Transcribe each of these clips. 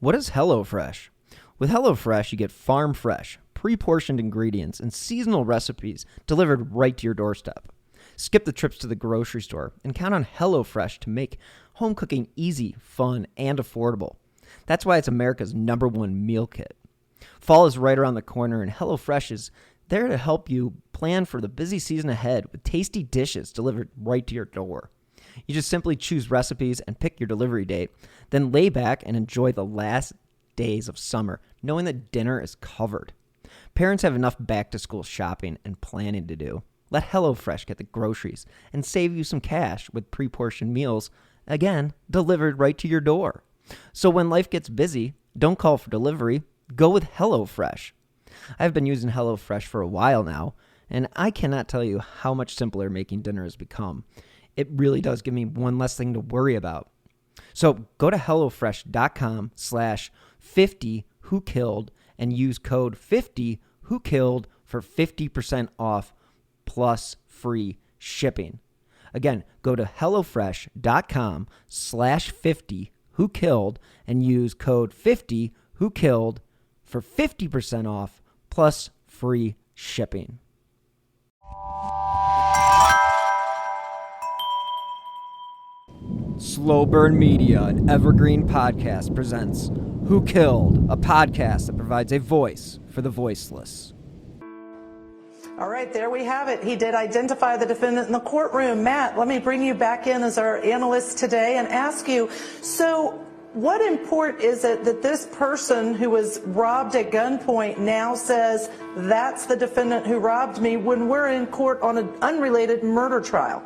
What is HelloFresh? With HelloFresh, you get farm fresh, pre-portioned ingredients and seasonal recipes delivered right to your doorstep. Skip the trips to the grocery store and count on HelloFresh to make home cooking easy, fun, and affordable. That's why it's America's #1 meal kit. Fall is right around the corner, and HelloFresh is there to help you plan for the busy season ahead with tasty dishes delivered right to your door. You just simply choose recipes and pick your delivery date, then lay back and enjoy the last days of summer, knowing that dinner is covered. Parents have enough back-to-school shopping and planning to do. Let HelloFresh get the groceries and save you some cash with pre-portioned meals, again, delivered right to your door. So when life gets busy, don't call for delivery, go with HelloFresh. I've been using HelloFresh for a while now, and I cannot tell you how much simpler making dinner has become. It really does give me one less thing to worry about. So go to HelloFresh.com/50whokilled and use code 50whokilled for 50% off plus free shipping. Again, go to HelloFresh.com/50whokilled and use code 50whokilled for 50% off plus free shipping. Slow Burn Media and Evergreen Podcast presents Who Killed, a podcast that provides a voice for the voiceless. All right, there we have it. He did identify the defendant in the courtroom. Matt, let me bring you back in as our analyst today and ask you, so what import is it that this person who was robbed at gunpoint now says that's the defendant who robbed me when we're in court on an unrelated murder trial?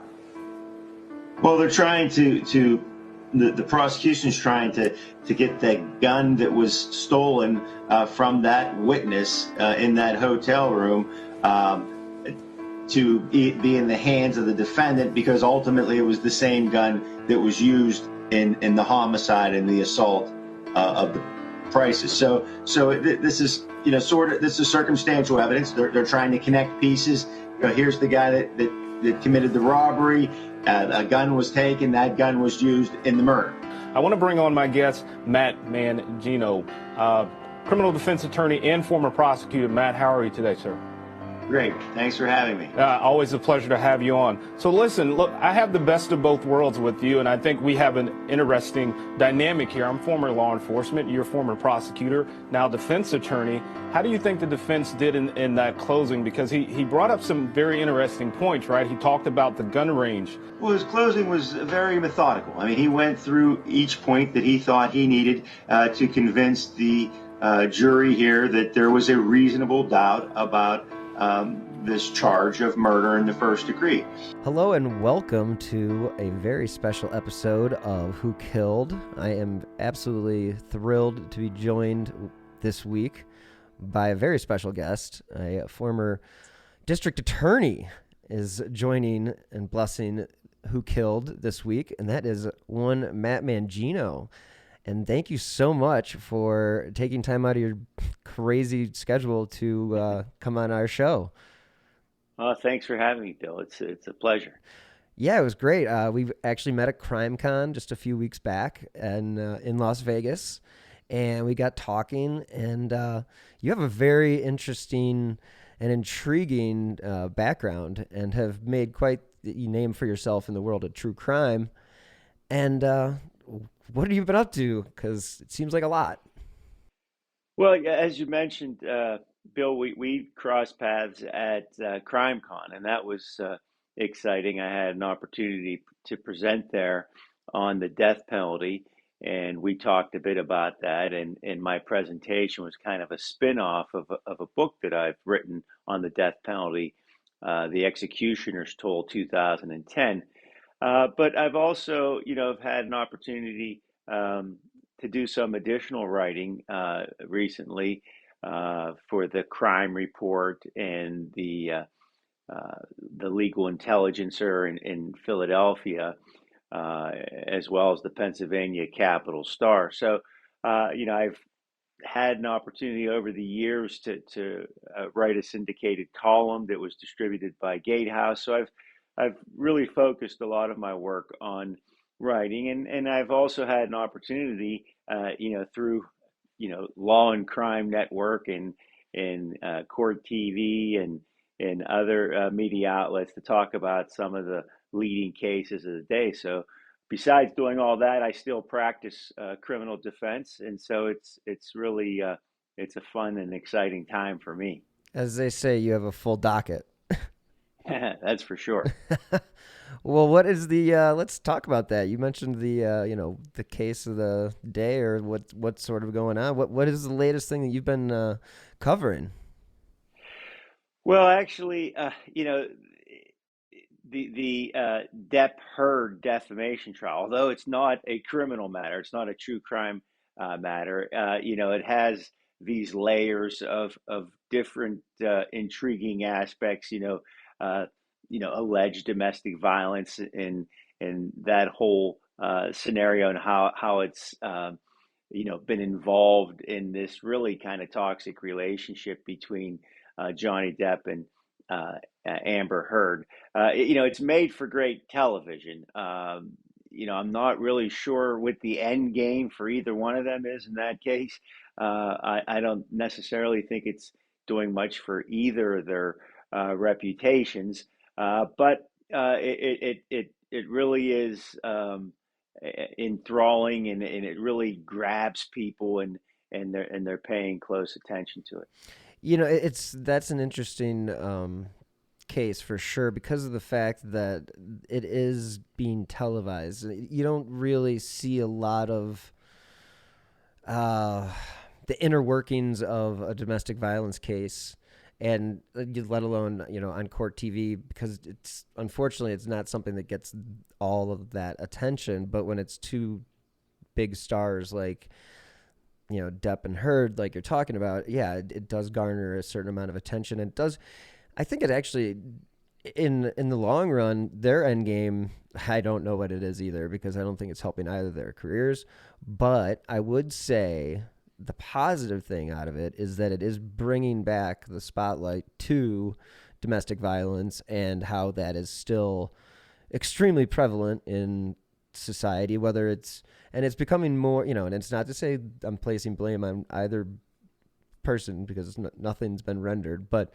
Well, they're trying the prosecution's trying to get that gun that was stolen from that witness in that hotel room to be in the hands of the defendant, because ultimately it was the same gun that was used in the homicide and the assault of the Prices. So this is this is circumstantial evidence. They're trying to connect pieces. Here's the guy that committed the robbery. A gun was taken. That gun was used in the murder. I want to bring on my guest, Matt Mangino, criminal defense attorney and former prosecutor. Matt, how are you today, sir? Great. Thanks for having me. Always a pleasure to have you on. So listen, look, I have the best of both worlds with you, and I think we have an interesting dynamic here. I'm former law enforcement. You're former prosecutor, now defense attorney. How do you think the defense did in that closing? Because he brought up some very interesting points, right? He talked about the gun range. Well, his closing was very methodical. I mean, he went through each point that he thought he needed to convince the jury here that there was a reasonable doubt about this charge of murder in the first degree. Hello and welcome to a very special episode of Who Killed. I am absolutely thrilled to be joined this week by a very special guest. A former district attorney is joining and blessing Who Killed this week, and that is one Matt Mangino. And thank you so much for taking time out of your crazy schedule to come on our show. Thanks for having me, Bill. It's a pleasure. Yeah, it was great. We actually met at CrimeCon just a few weeks back and in Las Vegas, and we got talking. And you have a very interesting and intriguing background and have made quite the name for yourself in the world of true crime. And what have you been up to? Because it seems like a lot. Well, as you mentioned, Bill, we crossed paths at CrimeCon, and that was exciting. I had an opportunity to present there on the death penalty, and we talked a bit about that. And my presentation was kind of a spin-off of a book that I've written on the death penalty, The Executioner's Toll, 2010. But I've also, had an opportunity to do some additional writing recently for the Crime Report and the Legal Intelligencer in Philadelphia, as well as the Pennsylvania Capital Star. So, I've had an opportunity over the years to write a syndicated column that was distributed by Gatehouse. So I've really focused a lot of my work on writing, and I've also had an opportunity, through Law and Crime Network and Court TV and other media outlets to talk about some of the leading cases of the day. So besides doing all that, I still practice criminal defense, and so it's really it's a fun and exciting time for me. As they say, you have a full docket. That's for sure. Well, what is the? Let's talk about that. You mentioned the case of the day, or what's sort of going on. What is the latest thing that you've been covering? Well, actually, the Depp Heard defamation trial, although it's not a criminal matter, it's not a true crime matter. It has these layers of different intriguing aspects. Alleged domestic violence in that whole scenario, and how it's been involved in this really kind of toxic relationship between Johnny Depp and Amber Heard. It's made for great television. I'm not really sure what the end game for either one of them is in that case. I don't necessarily think it's doing much for either of their reputations, but it really is enthralling, and it really grabs people, and they're paying close attention to it. That's an interesting case for sure because of the fact that it is being televised. You don't really see a lot of the inner workings of a domestic violence case, and let alone on court TV, because unfortunately it's not something that gets all of that attention. But when it's two big stars like Depp and Heard, like you're talking about, yeah, it does garner a certain amount of attention, and it does. I think it actually, in the long run, their end game, I don't know what it is either, because I don't think it's helping either of their careers. But I would say the positive thing out of it is that it is bringing back the spotlight to domestic violence and how that is still extremely prevalent in society, and it's becoming more, and it's not to say I'm placing blame on either person, because nothing's been rendered, but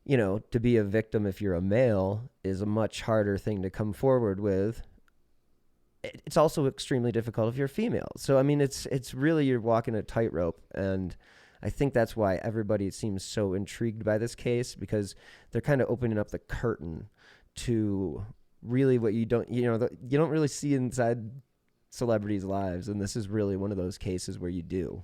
to be a victim if you're a male is a much harder thing to come forward with. It's also extremely difficult if you're a female. So, I mean, it's really, you're walking a tightrope, and I think that's why everybody seems so intrigued by this case, because they're kind of opening up the curtain to really what you don't really see inside celebrities' lives, and this is really one of those cases where you do.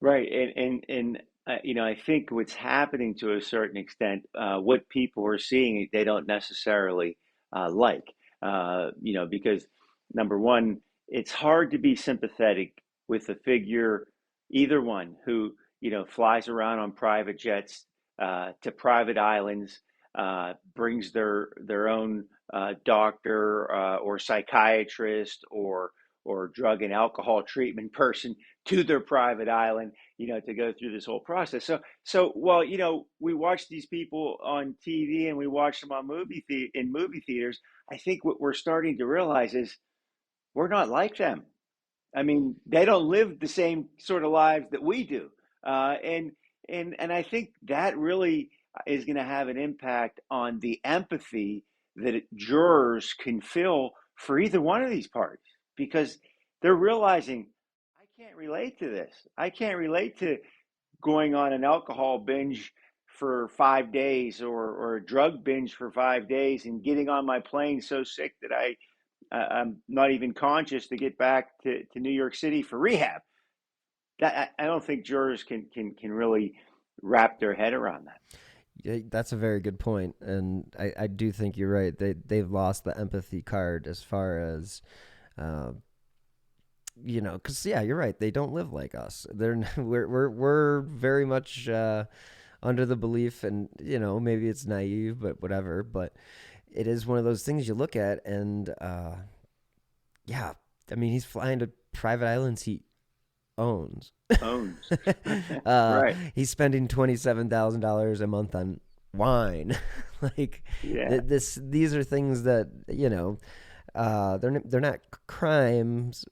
Right, and I think what's happening to a certain extent, what people are seeing, they don't necessarily like, because number one, it's hard to be sympathetic with a figure, either one, who flies around on private jets to private islands, brings their own doctor or psychiatrist or drug and alcohol treatment person to their private island, to go through this whole process. So while we watch these people on TV and we watch them on in movie theaters, I think what we're starting to realize is we're not like them. I mean, they don't live the same sort of lives that we do, and I think that really is going to have an impact on the empathy that jurors can feel for either one of these parties, because they're realizing, I can't relate to this. I can't relate to going on an alcohol binge for 5 days, or a drug binge for 5 days, and getting on my plane so sick that I'm not even conscious to get back to New York City for rehab. That I don't think jurors can really wrap their head around that. Yeah, that's a very good point, and I do think you're right. They've lost the empathy card as far as, because you're right. They don't live like us. We're very much under the belief, and maybe it's naive, but whatever. But it is one of those things you look at, and I mean, he's flying to private islands he owns. Right. He's spending $27,000 a month on wine. These are things that they're not crimes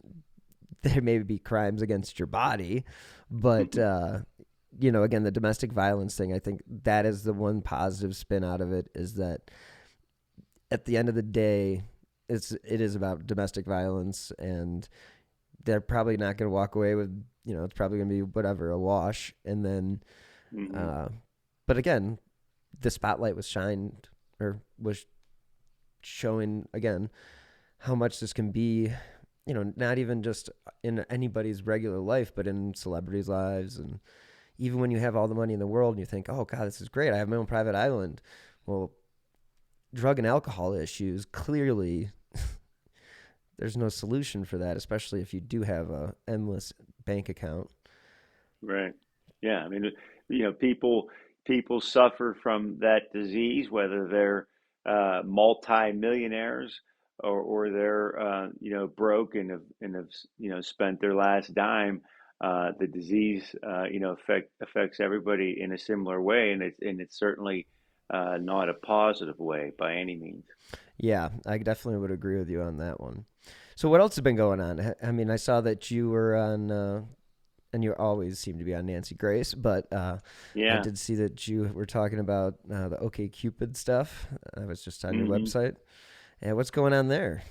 there may be crimes against your body, but again, the domestic violence thing, I think that is the one positive spin out of it, is that at the end of the day, it is about domestic violence, and they're probably not going to walk away with, it's probably going to be whatever, a wash. And then, but again, the spotlight was showing again how much this can be, not even just in anybody's regular life, but in celebrities' lives. And even when you have all the money in the world and you think, oh God, this is great, I have my own private island. Well, drug and alcohol issues, clearly there's no solution for that, especially if you do have a endless bank account. Right. Yeah. I mean, people suffer from that disease, whether they're multi-millionaires or they're broke and have spent their last dime. The disease affects everybody in a similar way, and it's certainly not a positive way by any means. Yeah, I definitely would agree with you on that one. So what else has been going on? I mean, I saw that you were on, and you always seem to be on Nancy Grace, but I did see that you were talking about the OkCupid stuff. I was just on your website. And what's going on there?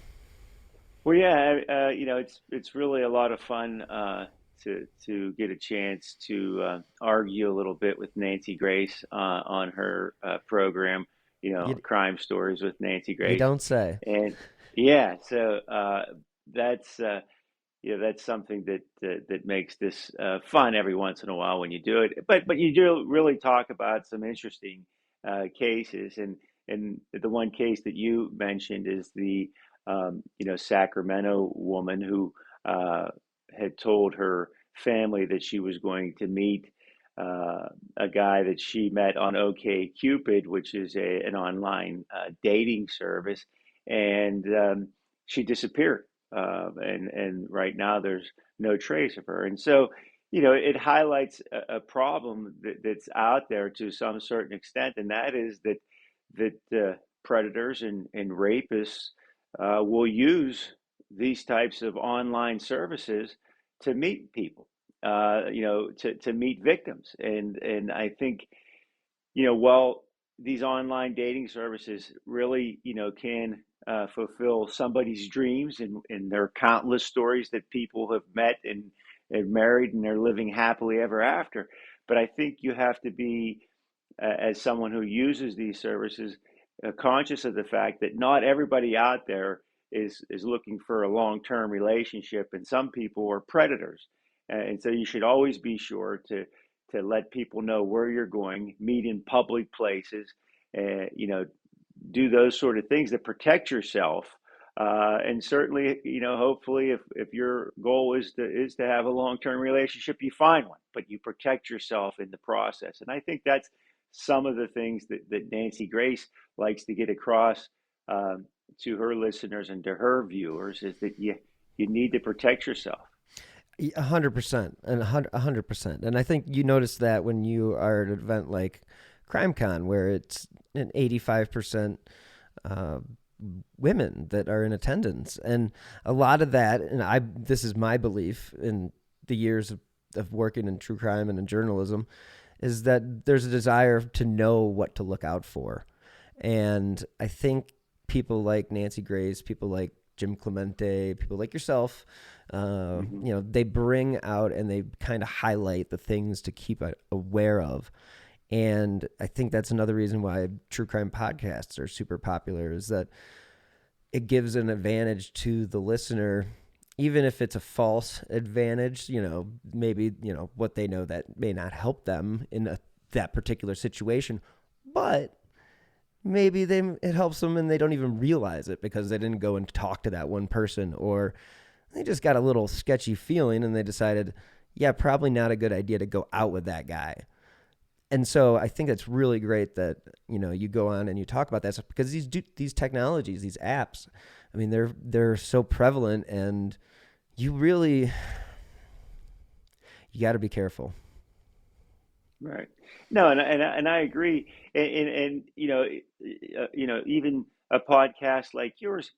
Well, yeah, it's really a lot of fun to get a chance to argue a little bit with Nancy Grace on her program, Crime Stories with Nancy Grace. You don't say. And yeah, so that's that's something that makes this fun every once in a while when you do it. But you do really talk about some interesting cases, and the one case that you mentioned is the Sacramento woman who had told her family that she was going to meet a guy that she met on OkCupid, which is an online dating service, and she disappeared. And right now there's no trace of her. And so, it highlights a problem that's out there to some certain extent, and that is that predators and rapists will use these types of online services to meet people, to meet victims. And I think, while these online dating services really, can fulfill somebody's dreams, and there are countless stories that people have met and married and they're living happily ever after. But I think you have to be, as someone who uses these services, conscious of the fact that not everybody out there is looking for a long-term relationship, and some people are predators. And so you should always be sure to let people know where you're going, meet in public places, do those sort of things that protect yourself. And certainly, hopefully if your goal is to have a long-term relationship, you find one, but you protect yourself in the process. And I think that's some of the things that Nancy Grace likes to get across to her listeners and to her viewers, is that you need to protect yourself. 100%, and 100%. And I think you notice that when you are at an event like CrimeCon, where it's an 85% women that are in attendance, and a lot of that, and this is my belief in the years of working in true crime and in journalism, is that there's a desire to know what to look out for. And I think people like Nancy Grace, people like Jim Clemente, people like yourself, they bring out and they kind of highlight the things to keep aware of. And I think that's another reason why true crime podcasts are super popular, is that it gives an advantage to the listener, even if it's a false advantage, maybe, what they know that may not help them in that particular situation, but maybe it helps them and they don't even realize it because they didn't go and talk to that one person, or they just got a little sketchy feeling and they decided, yeah, probably not a good idea to go out with that guy. And so I think it's really great that, you go on and you talk about that stuff, because these technologies, these apps, I mean, they're so prevalent, and you got to be careful. Right. No, and I agree. And even a podcast like yours,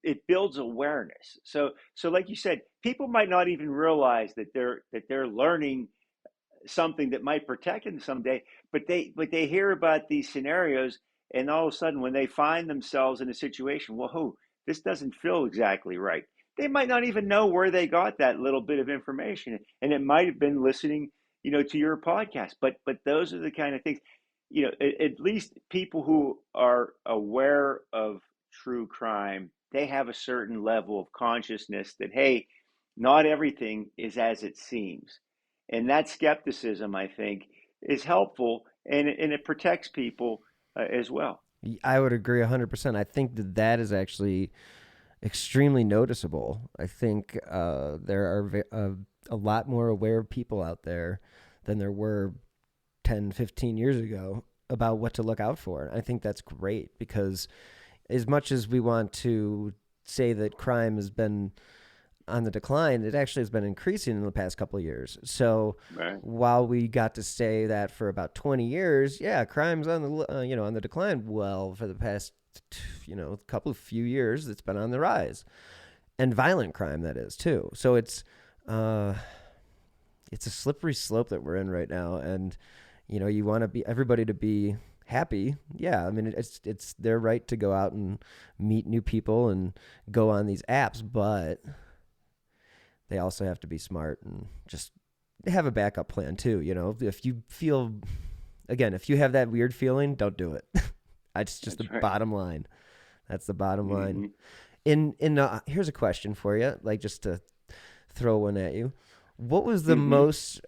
it builds awareness. So like you said, people might not even realize that they're learning something that might protect them someday, but they hear about these scenarios, and all of a sudden when they find themselves in a situation, whoa, this doesn't feel exactly right. They might not even know where they got that little bit of information, and it might have been listening, to your podcast. But those are the kind of things, at least people who are aware of true crime, they have a certain level of consciousness that, hey, not everything is as it seems. And that skepticism, I think, is helpful, and it protects people as well. I would agree 100%. I think that is actually extremely noticeable. I think there are a lot more aware people out there than there were 10, 15 years ago about what to look out for. I think that's great, because as much as we want to say that crime has been on the decline, it actually has been increasing in the past couple of years. So Right. while we got to say that for about 20 years, yeah, crime's on the on the decline. Well, for the past few years, it's been on the rise, and violent crime, that is too. So it's a slippery slope that we're in right now, and you want everybody to be happy. Yeah, I mean, it's their right to go out and meet new people and go on these apps, but they also have to be smart and just have a backup plan too. If you feel, again, if you have that weird feeling, don't do it. It's just That's the right. bottom line. That's the bottom line. Mhm. Here's a question for you, like just to throw one at you. What was the most,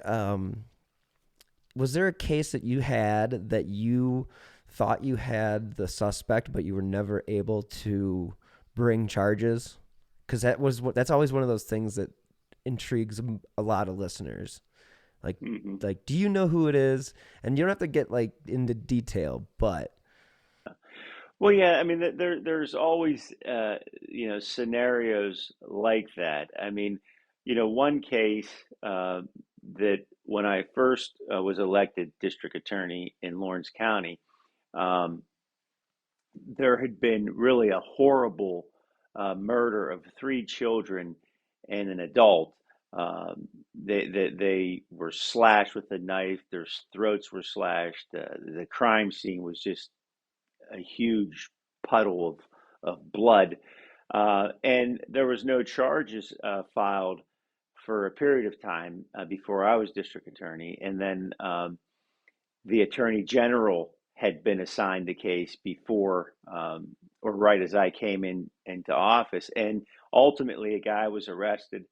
was there a case that you had that you thought you had the suspect, but you were never able to bring charges? Because that's always one of those things that intrigues a lot of listeners. Like, do you know who it is? And you don't have to get like into detail, but Well, yeah, I mean, there's always, scenarios like that. I mean, one case that when I first was elected district attorney in Lawrence County, um, there had been really a horrible murder of three children and an adult. They were slashed with a knife. Their throats were slashed. The crime scene was just a huge puddle of blood, and there was no charges filed for a period of time before I was district attorney, and then the attorney general had been assigned the case before, or right as I came into office, and ultimately a guy was arrested,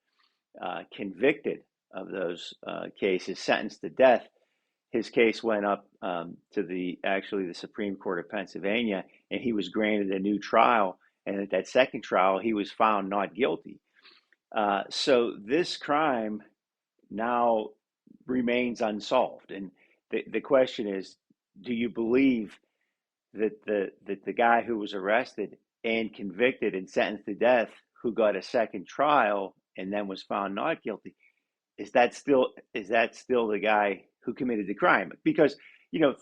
convicted of those cases, sentenced to death. His case went up to the Supreme Court of Pennsylvania, and he was granted a new trial. And at that second trial, he was found not guilty. So this crime now remains unsolved. And the question is, do you believe that the guy who was arrested and convicted and sentenced to death, who got a second trial and then was found not guilty, is that still the guy who committed the crime? Because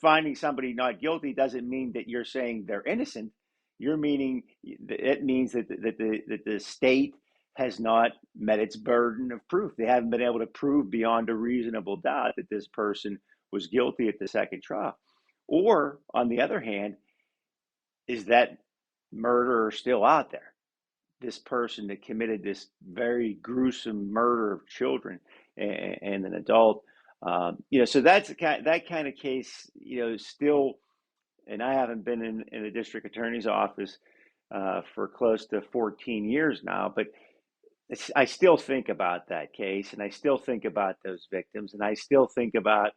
finding somebody not guilty doesn't mean that you're saying they're innocent. You're meaning it means that the state has not met its burden of proof. They haven't been able to prove beyond a reasonable doubt that this person was guilty at the second trial. Or on the other hand, is that murderer still out there? This person that committed this very gruesome murder of children and an adult. So that's that kind of case, still, and I haven't been in a district attorney's office for close to 14 years now, but I still think about that case, and I still think about those victims, and I still think about,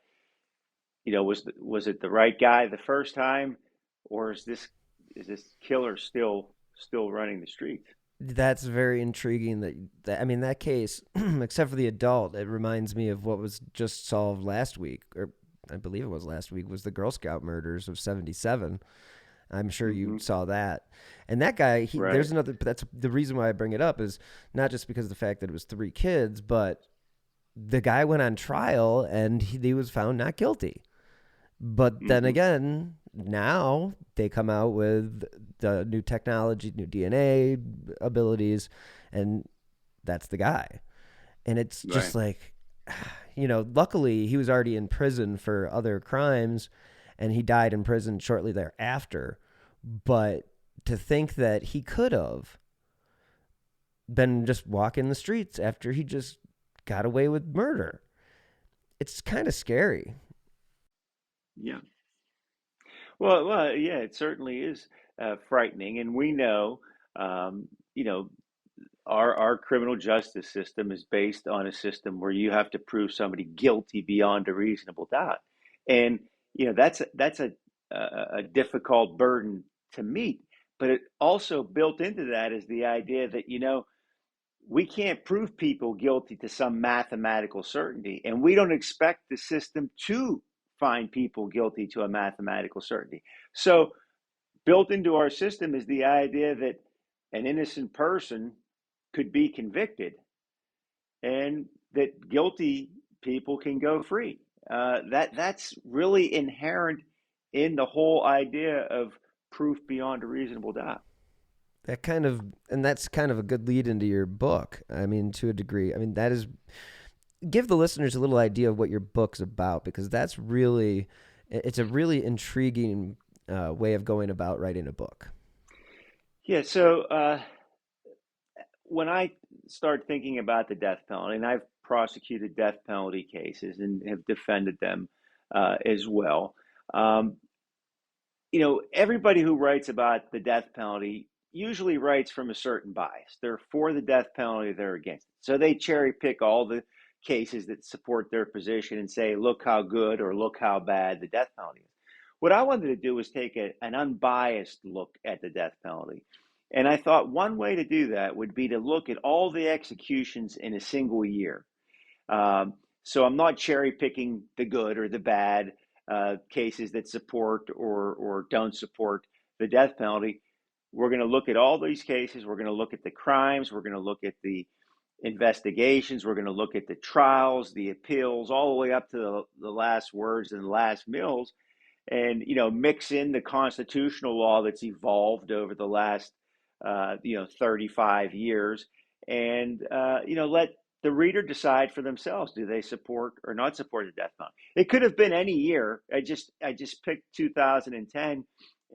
was it the right guy the first time, or is this killer still running the streets? that's very intriguing. I mean, that case, except for the adult, it reminds me of what was just solved last week, or I believe it was last week, was the Girl Scout murders of 77. I'm sure you saw that. And that guy, Right. there's another, but that's the reason why I bring it up is not just because of the fact that it was three kids, but the guy went on trial and he was found not guilty. But then again, Now they come out with the new technology, new DNA abilities, and that's the guy. And it's just Right. like, luckily he was already in prison for other crimes and he died in prison shortly thereafter. But to think that he could have been just walking the streets after he just got away with murder, it's kind of scary. Yeah. Yeah, it certainly is frightening, and we know, um, you know, our criminal justice system is based on a system where you have to prove somebody guilty beyond a reasonable doubt, and that's a difficult burden to meet. But it also built into that is the idea that we can't prove people guilty to some mathematical certainty, and we don't expect the system to find people guilty to a mathematical certainty. So built into our system is the idea that an innocent person could be convicted and that guilty people can go free. That's really inherent in the whole idea of proof beyond a reasonable doubt. That's kind of a good lead into your book. I mean, to a degree. I mean, that is give the listeners a little idea of what your book's about, because it's a really intriguing way of going about writing a book. Yeah. So when I start thinking about the death penalty, and I've prosecuted death penalty cases and have defended them as well. Um, Everybody who writes about the death penalty usually writes from a certain bias. They're for the death penalty, they're against it. So they cherry pick all the cases that support their position and say, look how good or look how bad the death penalty is. What I wanted to do was take an unbiased look at the death penalty. And I thought one way to do that would be to look at all the executions in a single year. So I'm not cherry picking the good or the bad cases that support or don't support the death penalty. We're going to look at all these cases. We're going to look at the crimes. We're going to look at the investigations. We're going to look at the trials, the appeals, all the way up to the last words and the last mills, and mix in the constitutional law that's evolved over the last 35 years, and let the reader decide for themselves: do they support or not support the death penalty? It could have been any year. I just picked 2010,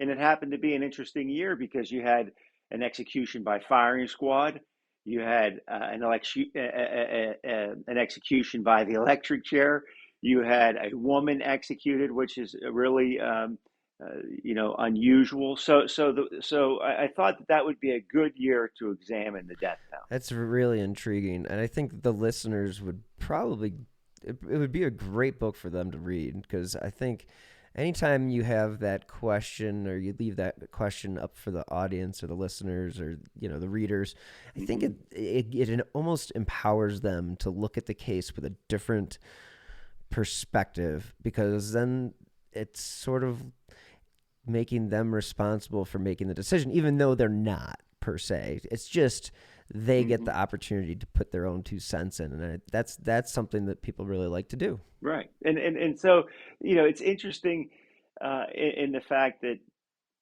and it happened to be an interesting year because you had an execution by firing squad, you had an execution by the electric chair, you had a woman executed, which is really unusual. So I thought that would be a good year to examine the death penalty. That's really intriguing, and I think the listeners would probably it would be a great book for them to read, because I think anytime you have that question or you leave that question up for the audience or the listeners or the readers, I think it almost empowers them to look at the case with a different perspective, because then it's sort of making them responsible for making the decision, even though they're not per se. It's just they get the opportunity to put their own 2 cents in, and that's something that people really like to do. Right, and so it's interesting in the fact that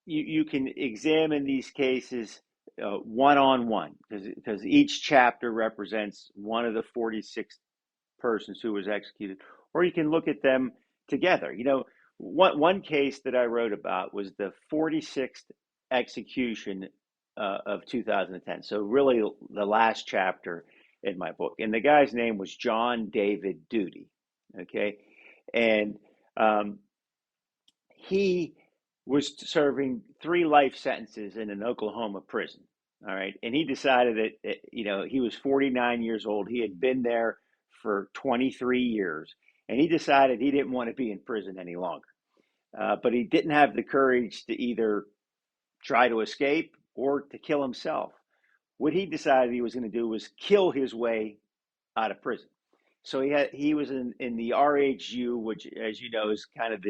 you can examine these cases one on one, because each chapter represents one of the 46 persons who was executed, or you can look at them together. One case that I wrote about was the 46th execution of 2010. So really the last chapter in my book. And the guy's name was John David Duty. Okay. And he was serving 3 life sentences in an Oklahoma prison. All right. And he decided that, he was 49 years old. He had been there for 23 years. And he decided he didn't want to be in prison any longer. But he didn't have the courage to either try to escape or to kill himself. What he decided he was going to do was kill his way out of prison. So he was in the RHU, which, as you know, is kind of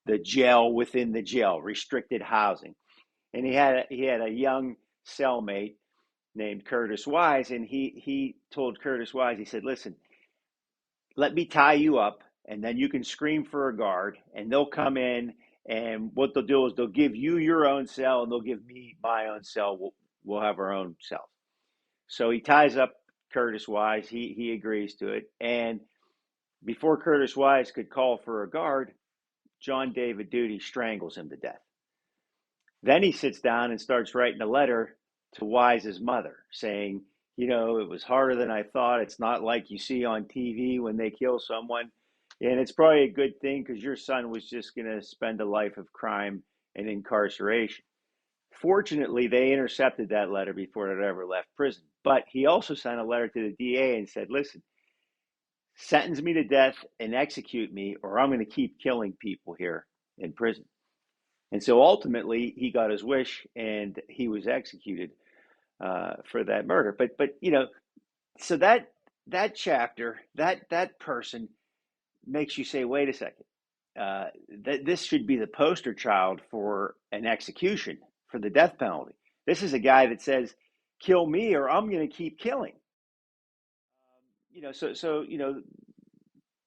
the jail within the jail, restricted housing. And he had a young cellmate named Curtis Wise, and he told Curtis Wise, he said, "Listen, let me tie you up, and then you can scream for a guard, and they'll come in And what they'll do is they'll give you your own cell, and they'll give me my own cell. We'll have our own cells. So he ties up Curtis Wise. He agrees to it. And before Curtis Wise could call for a guard, John David Duty strangles him to death. Then he sits down and starts writing a letter to Wise's mother saying, it was harder than I thought. It's not like you see on TV when they kill someone. And it's probably a good thing because your son was just going to spend a life of crime and incarceration. Fortunately, they intercepted that letter before it ever left prison. But he also sent a letter to the DA and said, listen, sentence me to death and execute me, or I'm going to keep killing people here in prison. And so ultimately, he got his wish, and he was executed for that murder. But so that chapter, that person makes you say, wait a second, this should be the poster child for an execution, for the death penalty. This is a guy that says, kill me, or I'm going to keep killing. So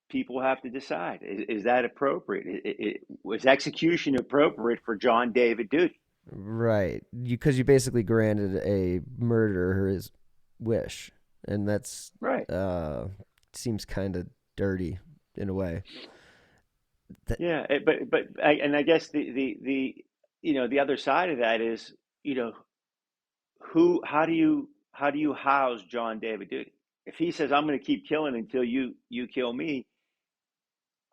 people have to decide: is that appropriate? Was execution appropriate for John David Duty? Right. Because you basically granted a murderer his wish, and that's Right. Seems kind of dirty in a way. Yeah, I guess the other side of that is, how do you house John David Duty? If he says, I'm going to keep killing until you kill me,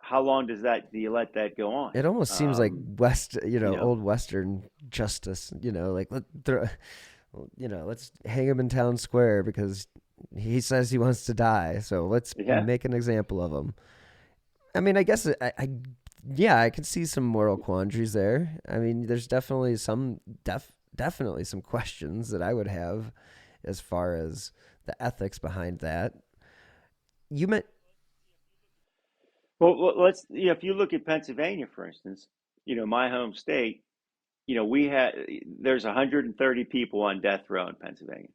how long do you let that go on? It almost seems like old Western justice, like let's hang him in town square because he says he wants to die. So let's make an example of him. I mean, I guess I could see some moral quandaries there. I mean, there's definitely some questions that I would have as far as the ethics behind that. You meant. Well, if you look at Pennsylvania, for instance, my home state, there's 130 people on death row in Pennsylvania.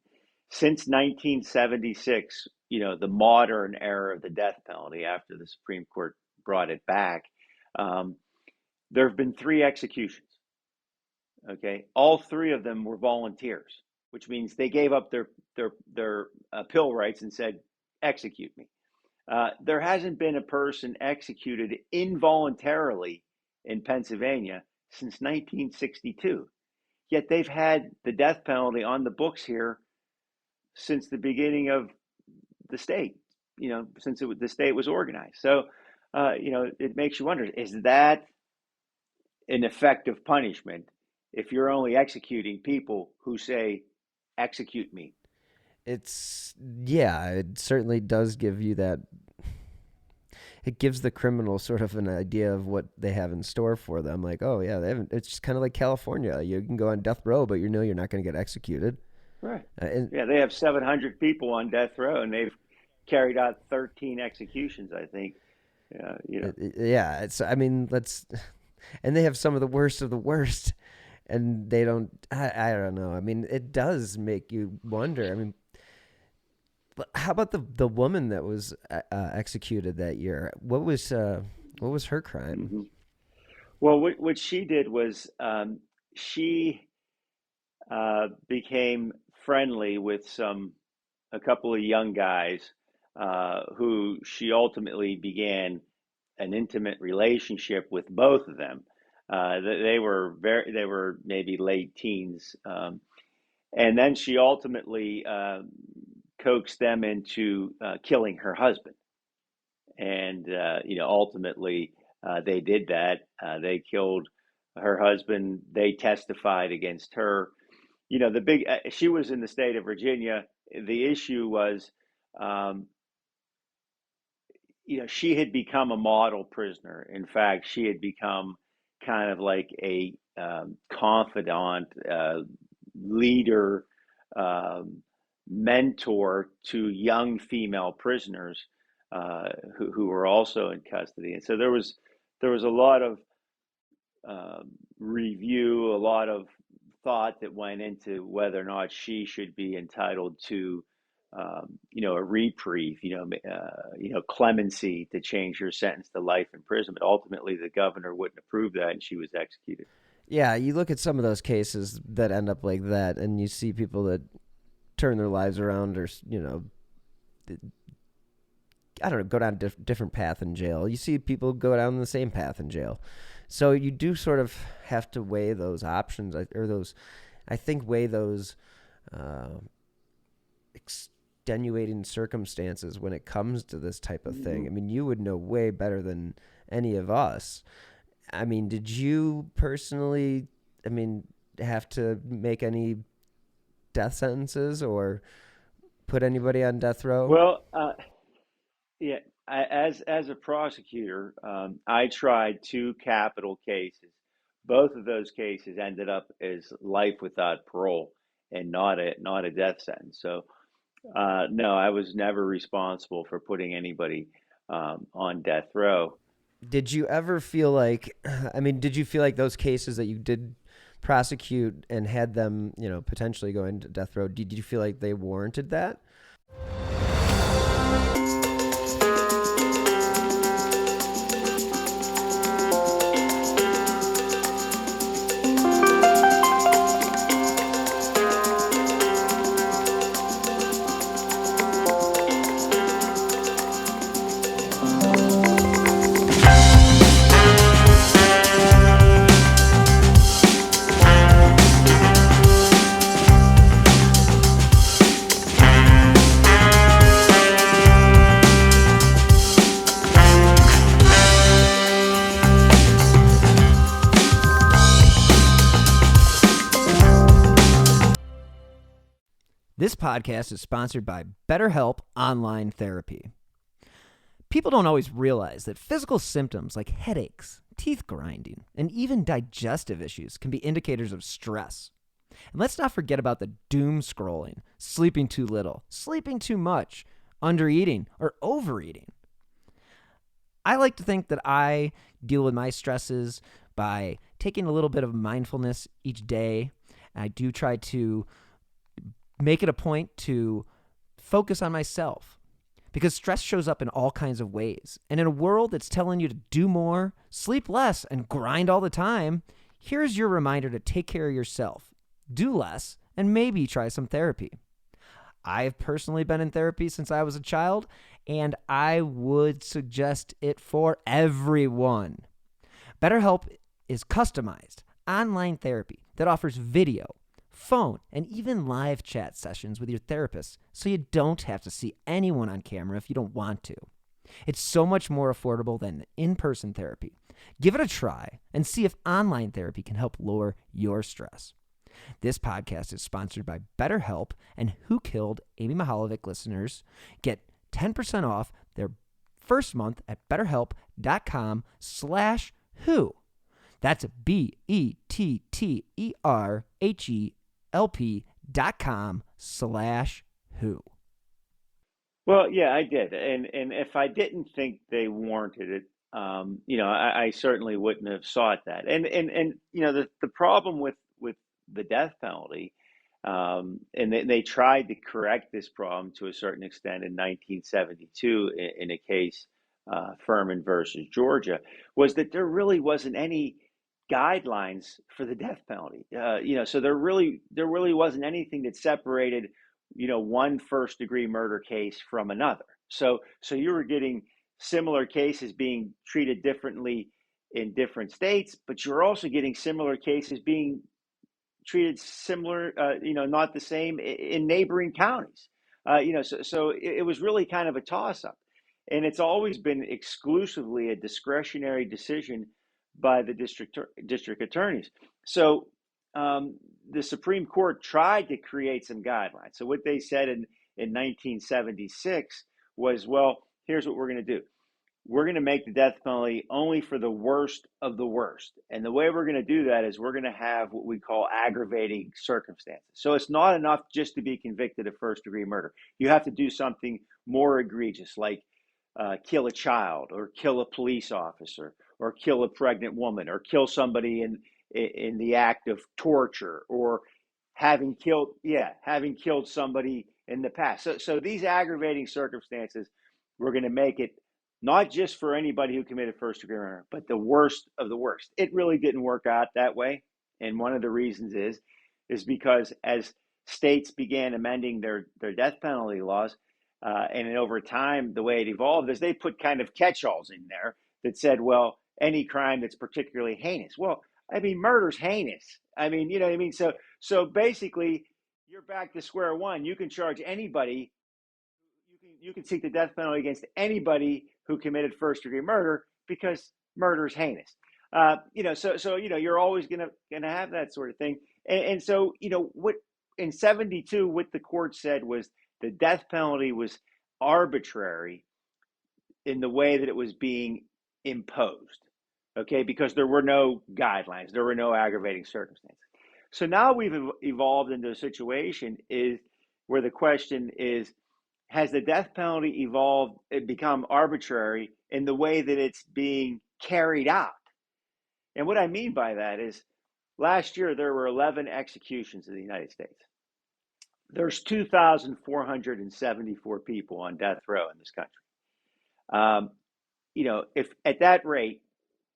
Since 1976, the modern era of the death penalty after the Supreme Court brought it back, there have been 3 executions. Okay, all 3 of them were volunteers, which means they gave up their appeal rights and said, execute me. There hasn't been a person executed involuntarily in Pennsylvania since 1962. Yet they've had the death penalty on the books here since the beginning of the state, since the state was organized. So, it makes you wonder, is that an effective punishment if you're only executing people who say, execute me? It certainly does give you that. It gives the criminal sort of an idea of what they have in store for them. Like, oh yeah, it's just kind of like California. You can go on death row, but you're not going to get executed. Right. They have 700 people on death row, and they've carried out 13 executions, I think. It's. I mean, and they have some of the worst, and they don't. I don't know. I mean, it does make you wonder. I mean. But how about the woman that was executed that year? What was her crime? Mm-hmm. Well, what she did was she became friendly with a couple of young guys who she ultimately began an intimate relationship with both of them. They were maybe late teens, and then she ultimately coaxed them into killing her husband. And, ultimately they did that. They killed her husband. They testified against her. She was in the state of Virginia. The issue was, she had become a model prisoner. In fact, she had become kind of like a confidant, leader, mentor to young female prisoners who were also in custody. And so there was a lot of review, a lot of thought that went into whether or not she should be entitled to a reprieve, clemency to change her sentence to life imprisonment. Ultimately, the governor wouldn't approve that, and she was executed. Yeah, you look at some of those cases that end up like that, and you see people that turn their lives around, or I don't know, go down a different path in jail. You see people go down the same path in jail. So you do sort of have to weigh those options, weigh those extenuating circumstances when it comes to this type of thing. I mean, you would know way better than any of us. I mean, did you personally, have to make any death sentences or put anybody on death row? Well, yeah, as a prosecutor, I tried 2 capital cases. Both of those cases ended up as life without parole and not a death sentence. So no, I was never responsible for putting anybody on death row. Did you ever feel like, did you feel like those cases that you did prosecute and had them, potentially going to death row, did you feel like they warranted that? This podcast is sponsored by BetterHelp Online Therapy. People don't always realize that physical symptoms like headaches, teeth grinding, and even digestive issues can be indicators of stress. And let's not forget about the doom scrolling, sleeping too little, sleeping too much, undereating, or overeating. I like to think that I deal with my stresses by taking a little bit of mindfulness each day. And I do try to make it a point to focus on myself, because stress shows up in all kinds of ways. And in a world that's telling you to do more, sleep less, and grind all the time, here's your reminder to take care of yourself, do less, and maybe try some therapy. I've personally been in therapy since I was a child, and I would suggest it for everyone. BetterHelp is customized online therapy that offers video, phone, and even live chat sessions with your therapist, so you don't have to see anyone on camera if you don't want to. It's so much more affordable than in-person therapy. Give it a try and see if online therapy can help lower your stress. This podcast is sponsored by BetterHelp, and Who Killed Amy Mihaljevic listeners get 10% off their first month at betterhelp.com/who. That's BetterHelp.com/who. Well, yeah, I did, and if I didn't think they warranted it, I certainly wouldn't have sought that. And the problem with the death penalty, and they tried to correct this problem to a certain extent in 1972 in a case, Furman versus Georgia, was that there really wasn't any guidelines for the death penalty. So there really wasn't anything that separated, one first degree murder case from another. So you were getting similar cases being treated differently in different states, but you're also getting similar cases being treated similar, not the same in neighboring counties. So it was really kind of a toss up, and it's always been exclusively a discretionary decision by the district attorneys. So the Supreme Court tried to create some guidelines. So what they said in 1976 was, well, here's what we're going to do. We're going to make the death penalty only for the worst of the worst. And the way we're going to do that is we're going to have what we call aggravating circumstances. So it's not enough just to be convicted of first degree murder. You have to do something more egregious, like kill a child, or kill a police officer, or kill a pregnant woman, or kill somebody in the act of torture, or having killed somebody in the past. So these aggravating circumstances were going to make it not just for anybody who committed first degree murder, but the worst of the worst. It really didn't work out that way. And one of the reasons is because as states began amending their death penalty laws, and then over time, the way it evolved is they put kind of catch-alls in there that said, well, any crime that's particularly heinous. Well, I mean, murder's heinous. I mean, you know what I mean? So basically, you're back to square one. You can charge anybody. You can seek the death penalty against anybody who committed first degree murder because murder is heinous. So you're always gonna have that sort of thing. And so what in '72, what the court said was the death penalty was arbitrary in the way that it was being imposed. Okay, because there were no guidelines, there were no aggravating circumstances. So now we've evolved into a situation where the question is, has the death penalty become arbitrary in the way that it's being carried out? And what I mean by that is last year there were 11 executions in the United States. There's 2,474 people on death row in this country. If at that rate,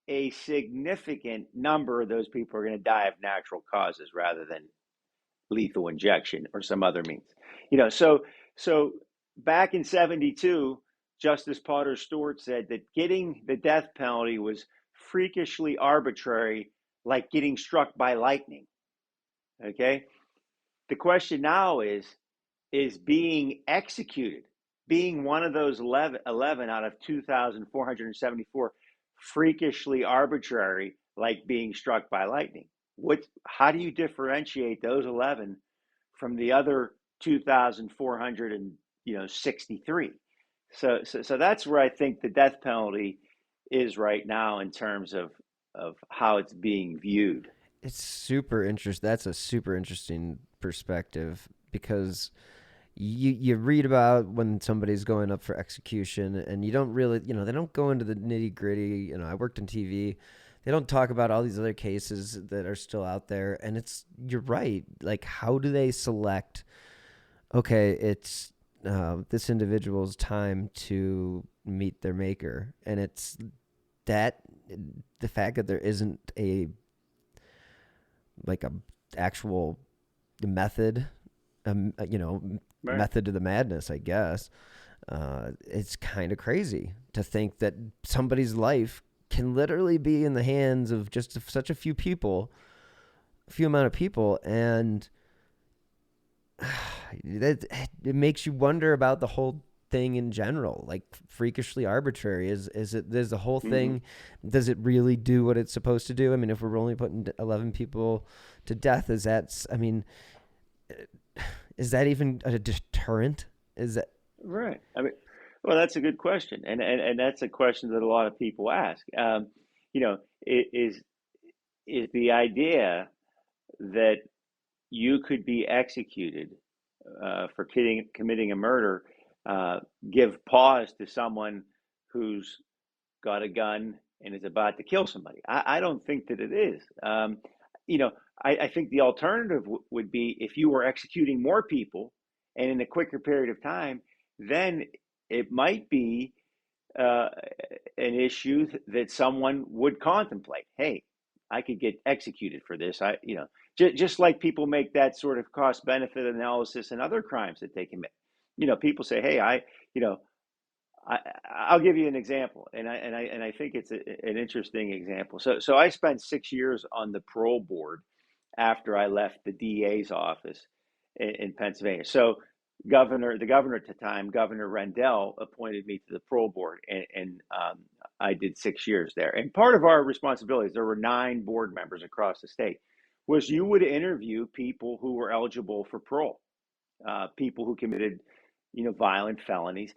a significant number of those people are going to die of natural causes rather than lethal injection or some other means. So back in '72, Justice Potter Stewart said that getting the death penalty was freakishly arbitrary, like getting struck by lightning. Okay? The question now is being executed, being one of those 11 out of 2,474 freakishly arbitrary, like being struck by lightning? How do you differentiate those 11 from the other 2,463? So that's where I think the death penalty is right now in terms of how it's being viewed. It's super interesting. That's a super interesting perspective because you read about when somebody's going up for execution and you don't really, they don't go into the nitty gritty. I worked in TV. They don't talk about all these other cases that are still out there. And you're right. Like, how do they select, okay, it's this individual's time to meet their maker. And it's the fact that there isn't a actual method, Right. method to the madness, I guess. It's kind of crazy to think that somebody's life can literally be in the hands of just such a few amount of people. And it makes you wonder about the whole thing in general, like freakishly arbitrary. Is the whole thing, does it really do what it's supposed to do? I mean, if we're only putting 11 people to death, is that even a deterrent? Is that right? I mean, well, that's a good question, and that's a question that a lot of people ask. Is the idea that you could be executed for committing a murder give pause to someone who's got a gun and is about to kill somebody? I don't think that it is. I think the alternative would be if you were executing more people and in a quicker period of time, then it might be an issue that someone would contemplate. Hey, I could get executed for this. Just like people make that sort of cost benefit analysis in other crimes that they commit. People say, hey, I'll give you an example, and I think it's an interesting example. So I spent 6 years on the parole board after I left the DA's office in Pennsylvania. So the governor at the time, Governor Rendell, appointed me to the parole board, and I did 6 years there. And part of our responsibilities, there were 9 board members across the state, was you would interview people who were eligible for parole, people who committed, violent felonies.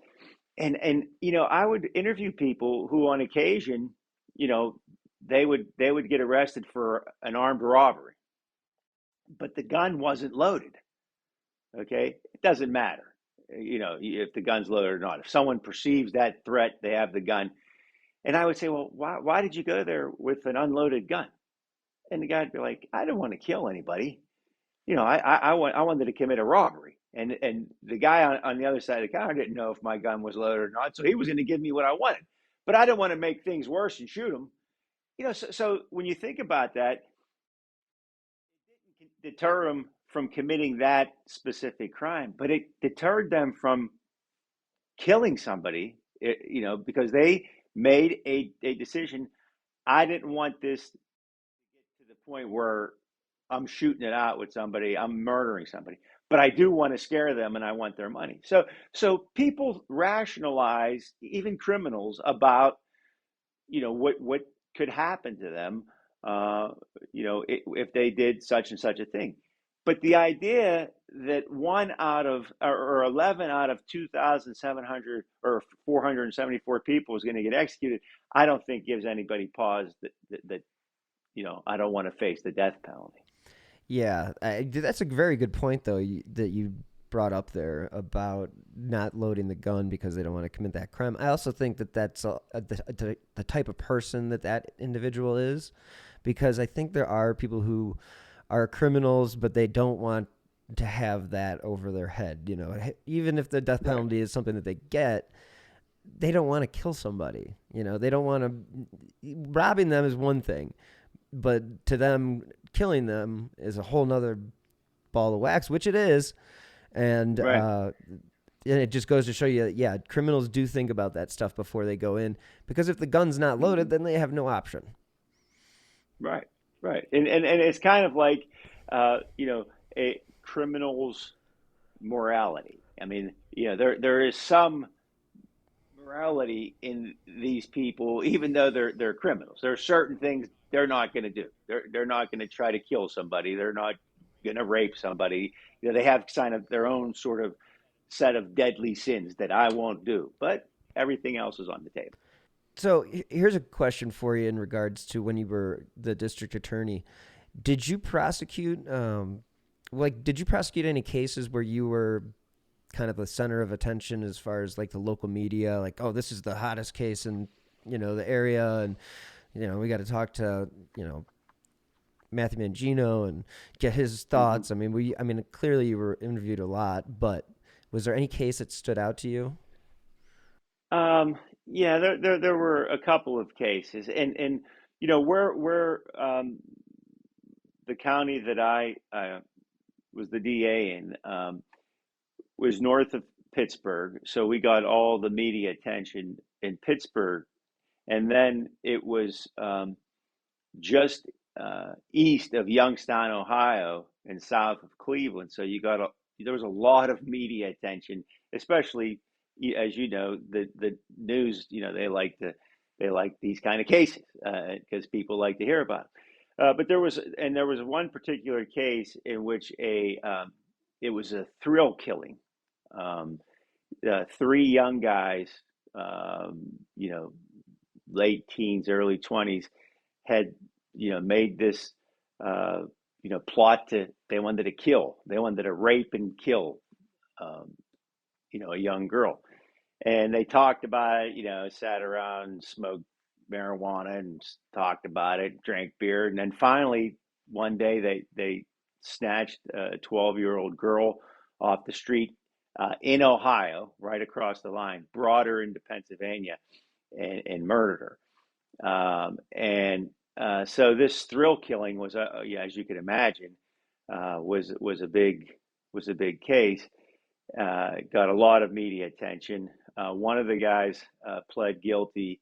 And I would interview people who on occasion, they would get arrested for an armed robbery, but the gun wasn't loaded. Okay. It doesn't matter, if the gun's loaded or not. If someone perceives that threat, they have the gun. And I would say, well, why did you go there with an unloaded gun? And the guy'd be like, I didn't want to kill anybody. I wanted to commit a robbery. And the guy on the other side of the counter didn't know if my gun was loaded or not, so he was going to give me what I wanted. But I didn't want to make things worse and shoot him. So when you think about that, it didn't deter them from committing that specific crime, but it deterred them from killing somebody, because they made a decision. I didn't want this to get to the point where I'm shooting it out with somebody, I'm murdering somebody, but I do want to scare them and I want their money. So people rationalize, even criminals, about what could happen to them, if they did such and such a thing. But the idea that 11 out of 2,700 or 474 people is going to get executed, I don't think gives anybody pause that I don't want to face the death penalty. Yeah, that's a very good point, though, that you brought up there about not loading the gun because they don't want to commit that crime. I also think that that's the type of person that individual is, because I think there are people who are criminals, but they don't want to have that over their head. Even if the death penalty is something that they get, they don't want to kill somebody. They don't want to. Robbing them is one thing, but to them, killing them is a whole nother ball of wax, which it is. And and it just goes to show you, yeah, criminals do think about that stuff before they go in, because if the gun's not loaded, then they have no option. Right. And it's kind of like, a criminal's morality. I mean, there is some morality in these people, even though they're criminals. There are certain things they're not going to do. They're not going to try to kill somebody. They're not going to rape somebody. They have kind of their own sort of set of deadly sins that I won't do, but everything else is on the table. So here's a question for you in regards to when you were the district attorney. Did you prosecute, did you prosecute any cases where you were kind of the center of attention as far as like the local media, like, oh, this is the hottest case in, the area, and, we got to talk to, Matthew Mangino and get his thoughts. Mm-hmm. I mean, clearly you were interviewed a lot, but was there any case that stood out to you? Yeah, there were a couple of cases, and where the county that I was the DA in was north of Pittsburgh, so we got all the media attention in Pittsburgh, and then it was just east of Youngstown, Ohio, and south of Cleveland. So there was a lot of media attention, especially, as you know, the news. They like these kind of cases because people like to hear about it. But there was one particular case in which it was a thrill killing. 3 young guys, late teens, early 20s, had made this plot they wanted to kill. They wanted to rape and kill a young girl. And they talked about it, sat around, smoked marijuana and talked about it, drank beer. And then finally, one day they snatched a 12-year-old girl off the street in Ohio, right across the line, brought her into Pennsylvania and murdered her. So this thrill killing was, as you can imagine, was a big case. Got a lot of media attention. One of the guys pled guilty,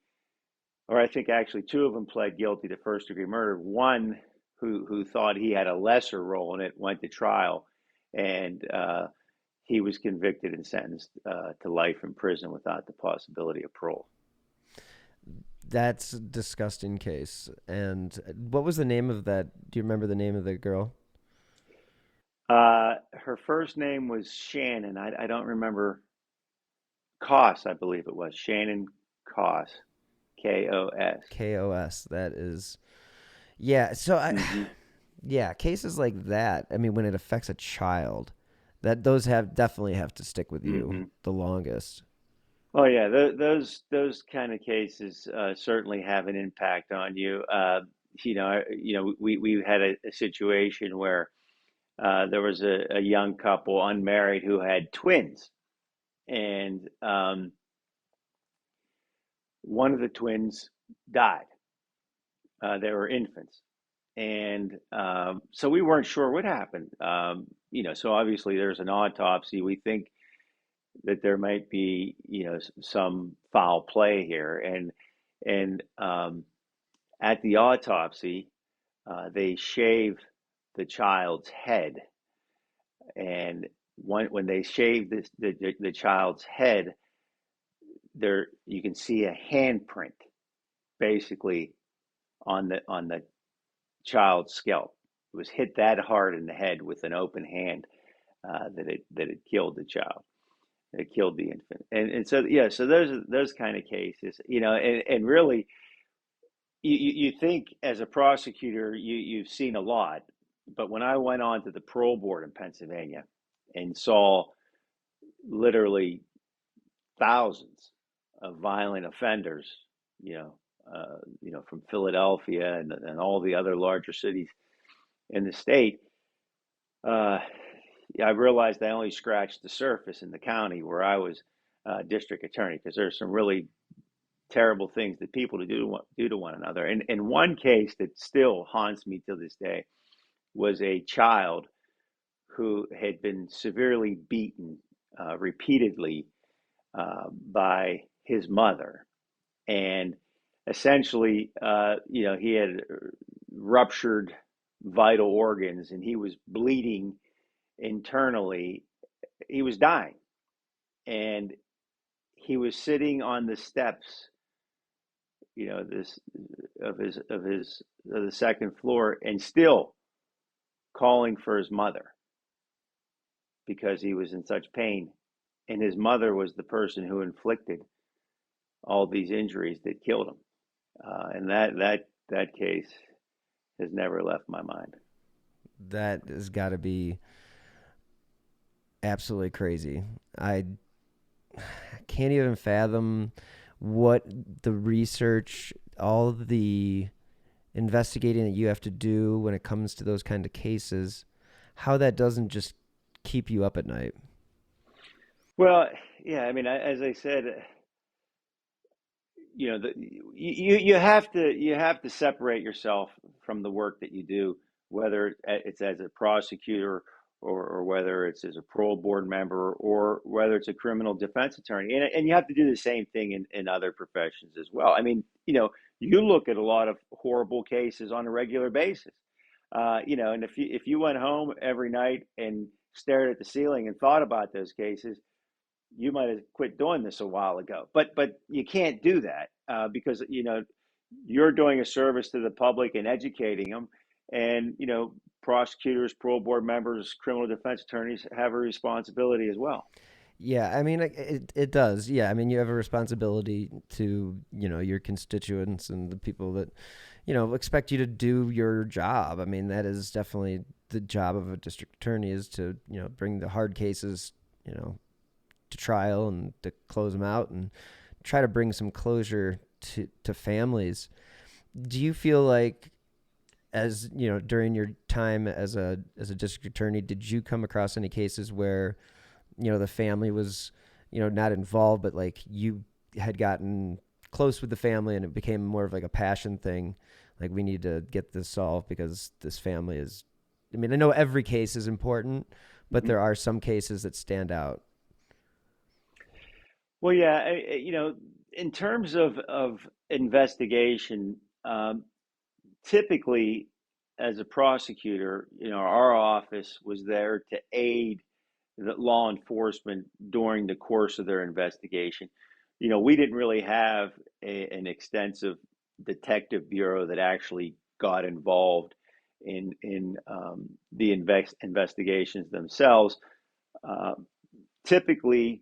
or I think actually 2 of them pled guilty to first-degree murder. One who thought he had a lesser role in it went to trial, and he was convicted and sentenced to life in prison without the possibility of parole. That's a disgusting case. And what was the name of that? Do you remember the name of the girl? Her first name was Shannon. I don't remember. Koss, I believe it was. Shannon Koss. K-O-S. K-O-S. That is... Yeah, so yeah, cases like that, I mean, when it affects a child, those definitely have to stick with you the longest. Oh yeah, those kind of cases certainly have an impact on you. We had a situation where there was a young couple, unmarried, who had twins, and one of the twins died. They were infants, and so we weren't sure what happened. So obviously there's an autopsy. We think that there might be, some foul play here, and at the autopsy, they shave the child's head, and when they shave the child's head, there you can see a handprint basically on the child's scalp. It was hit that hard in the head with an open hand that it killed the child. It killed the infant, and so yeah, so those kind of cases, and really, you think as a prosecutor you've seen a lot, but when I went on to the parole board in Pennsylvania and saw literally thousands of violent offenders, from Philadelphia and all the other larger cities in the state, I realized I only scratched the surface in the county where I was district attorney, because there's some really terrible things that people do to one another. And one case that still haunts me to this day was a child who had been severely beaten repeatedly by his mother, and essentially, he had ruptured vital organs, and he was bleeding internally. He was dying, and he was sitting on the steps, this of the second floor, and still calling for his mother because he was in such pain, and his mother was the person who inflicted all these injuries that killed him. And that case has never left my mind. That has got to be absolutely crazy. I can't even fathom what the research, all the investigating that you have to do when it comes to those kind of cases, how that doesn't just keep you up at night. Well, yeah, I mean, as I said, you have to separate yourself from the work that you do, whether it's as a prosecutor or whether it's as a parole board member or whether it's a criminal defense attorney, and you have to do the same thing in other professions as well. I mean, you look at a lot of horrible cases on a regular basis, and if you went home every night and stared at the ceiling and thought about those cases, you might have quit doing this a while ago. But you can't do that because you're doing a service to the public and educating them, and prosecutors, parole board members, criminal defense attorneys have a responsibility as well. Yeah, I mean, it does. Yeah, I mean, you have a responsibility to, your constituents and the people that, expect you to do your job. I mean, that is definitely the job of a district attorney, is to, bring the hard cases, to trial and to close them out and try to bring some closure to families. Do you feel like, as during your time as a district attorney, did you come across any cases where the family was not involved, but like you had gotten close with the family and it became more of like a passion thing, like we need to get this solved because this family is, I mean, I know every case is important, but there are some cases that stand out? Well, yeah, in terms of investigation, typically, as a prosecutor, our office was there to aid the law enforcement during the course of their investigation. We didn't really have an extensive detective bureau that actually got involved in the investigations themselves. Typically,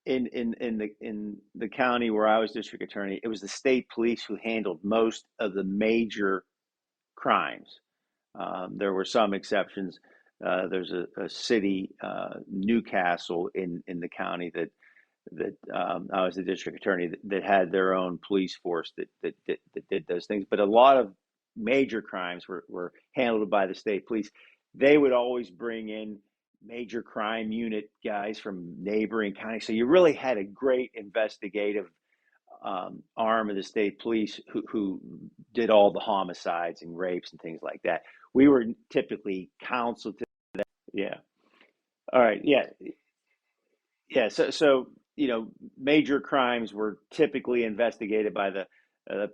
in the county where I was district attorney, it was the state police who handled most of the major crimes. There were some exceptions. There's a city, Newcastle, in the county that I was the district attorney that had their own police force that did those things. But a lot of major crimes were handled by the state police. they would always bring in major crime unit guys from neighboring counties. So you really had a great investigative arm of the state police who did all the homicides and rapes and things like that. We were typically counsel to, yeah. All right, yeah, yeah. So major crimes were typically investigated by the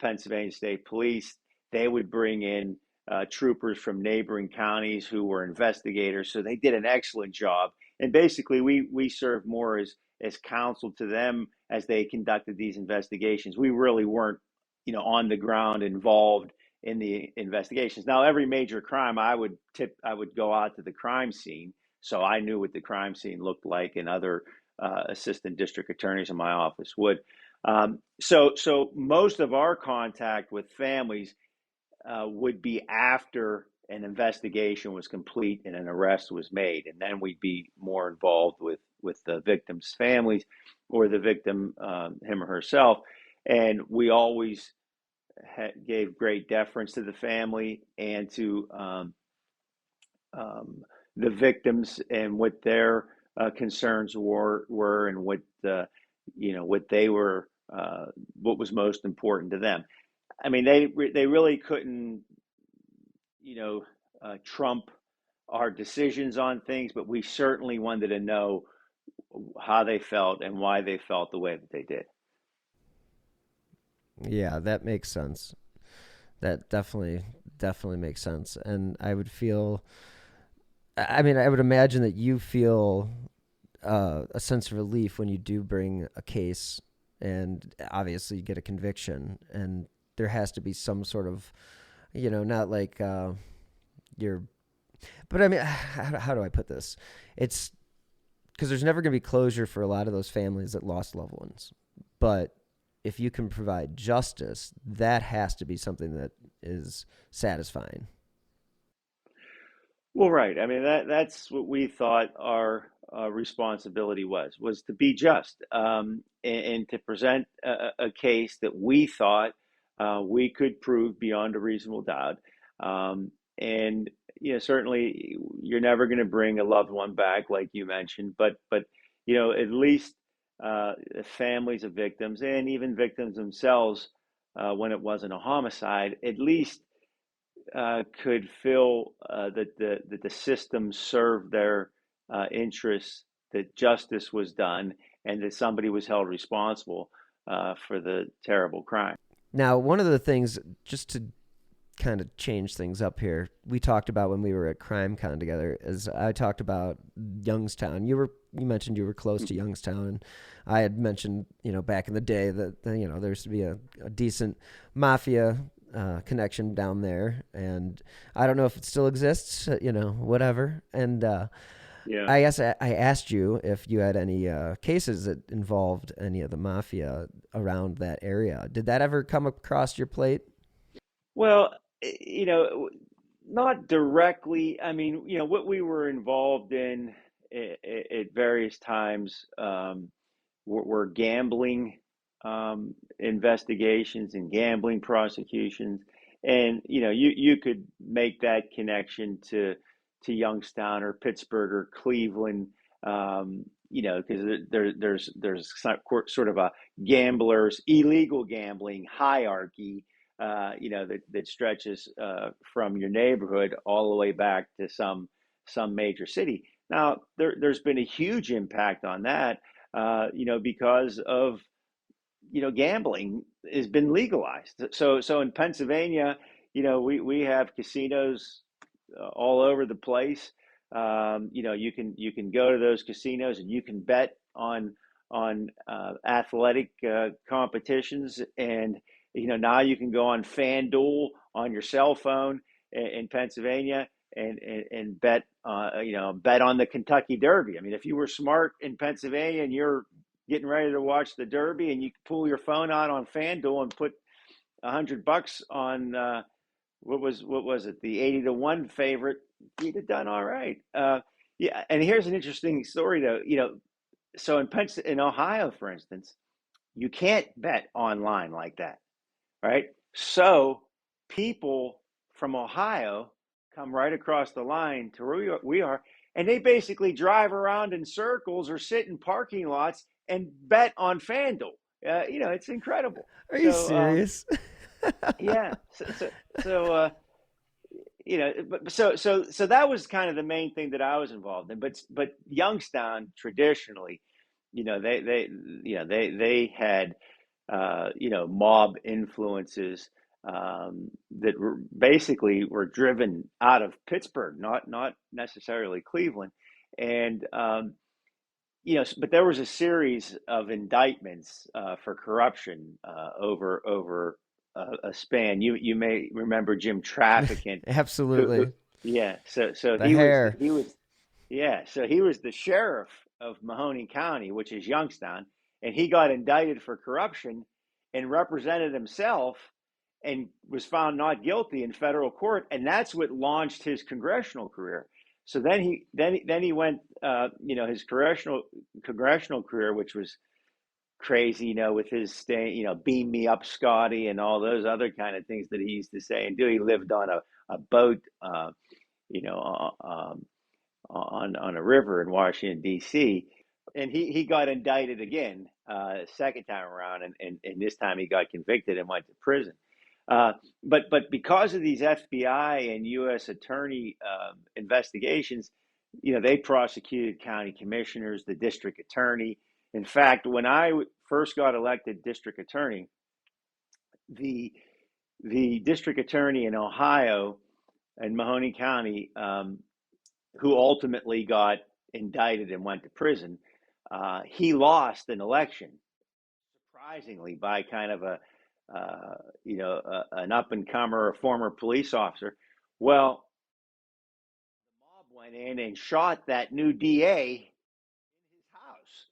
Pennsylvania State Police. They would bring in troopers from neighboring counties who were investigators. So they did an excellent job. And basically, we served more as counsel to them as they conducted these investigations. We really weren't, on the ground involved in the investigations. Now, every major crime, I would go out to the crime scene, so I knew what the crime scene looked like, and other assistant district attorneys in my office would. So most of our contact with families would be after an investigation was complete and an arrest was made, and then we'd be more involved with the victim's families or the victim, him or herself, and we always gave great deference to the family and to the victims and what their concerns were and what what they were, what was most important to them. I mean, they really couldn't, trump our decisions on things, but we certainly wanted to know how they felt and why they felt the way that they did. Yeah, that makes sense. That definitely makes sense. And I would feel, I mean, I would imagine that you feel a sense of relief when you do bring a case and obviously you get a conviction, and there has to be some sort of, not like but I mean, how do I put this? It's because there's never going to be closure for a lot of those families that lost loved ones. But if you can provide justice, that has to be something that is satisfying. Well, right. I mean, that's what we thought our responsibility was to be just, and to present a case that we thought we could prove beyond a reasonable doubt. And certainly you're never going to bring a loved one back, like you mentioned, but at least families of victims and even victims themselves, when it wasn't a homicide, at least could feel that the system served their interests, that justice was done, and that somebody was held responsible for the terrible crime. Now, one of the things, just to kind of change things up here, we talked about when we were at CrimeCon together, is I talked about Youngstown. You mentioned you were close to Youngstown, and I had mentioned, back in the day that, there used to be a decent mafia connection down there, and I don't know if it still exists, whatever. And Yeah. I guess I asked you if you had any cases that involved any of the mafia around that area. Did that ever come across your plate? Well, not directly. I mean, what we were involved in at various times, were gambling investigations and gambling prosecutions, and you could make that connection to Youngstown or Pittsburgh or Cleveland, because there's sort of a gamblers illegal gambling hierarchy, that stretches from your neighborhood all the way back to some major city. Now, there's been a huge impact on that, because of gambling has been legalized. So in Pennsylvania, we have casinos all over the place. You can go to those casinos and you can bet on athletic competitions, and now you can go on FanDuel on your cell phone in Pennsylvania and bet bet on the Kentucky Derby. I mean, if you were smart in Pennsylvania and you're getting ready to watch the Derby, and you pull your phone out on FanDuel and put $100 on what was it, the 80-1 favorite, you'd have done all right. Yeah, and here's an interesting story though. So in Ohio, for instance, you can't bet online like that, right? So people from Ohio come right across the line to where we are, and they basically drive around in circles or sit in parking lots and bet on FanDuel. It's incredible. Are you So, serious? yeah. So so that was kind of the main thing that I was involved in. But Youngstown traditionally, they had mob influences that basically were driven out of Pittsburgh, not necessarily Cleveland, and but there was a series of indictments for corruption over a span. You may remember Jim Trafficant, who Absolutely. yeah. So The hair. he was the sheriff of Mahoney County, which is Youngstown, and he got indicted for corruption and represented himself and was found not guilty in federal court, and that's what launched his congressional career. So then he went, his congressional career, which was crazy, with his stay, beam me up, Scotty, and all those other kind of things that he used to say and do. He lived on a boat, on a river in Washington D.C., and he got indicted again, second time around, and this time he got convicted and went to prison. But because of these FBI and U.S. attorney investigations, they prosecuted county commissioners, the district attorney. In fact, when I first got elected district attorney, the district attorney in Ohio and Mahoney County, who ultimately got indicted and went to prison, he lost an election, surprisingly, by kind of an up-and-comer, a former police officer. Well, the mob went in and shot that new DA in his house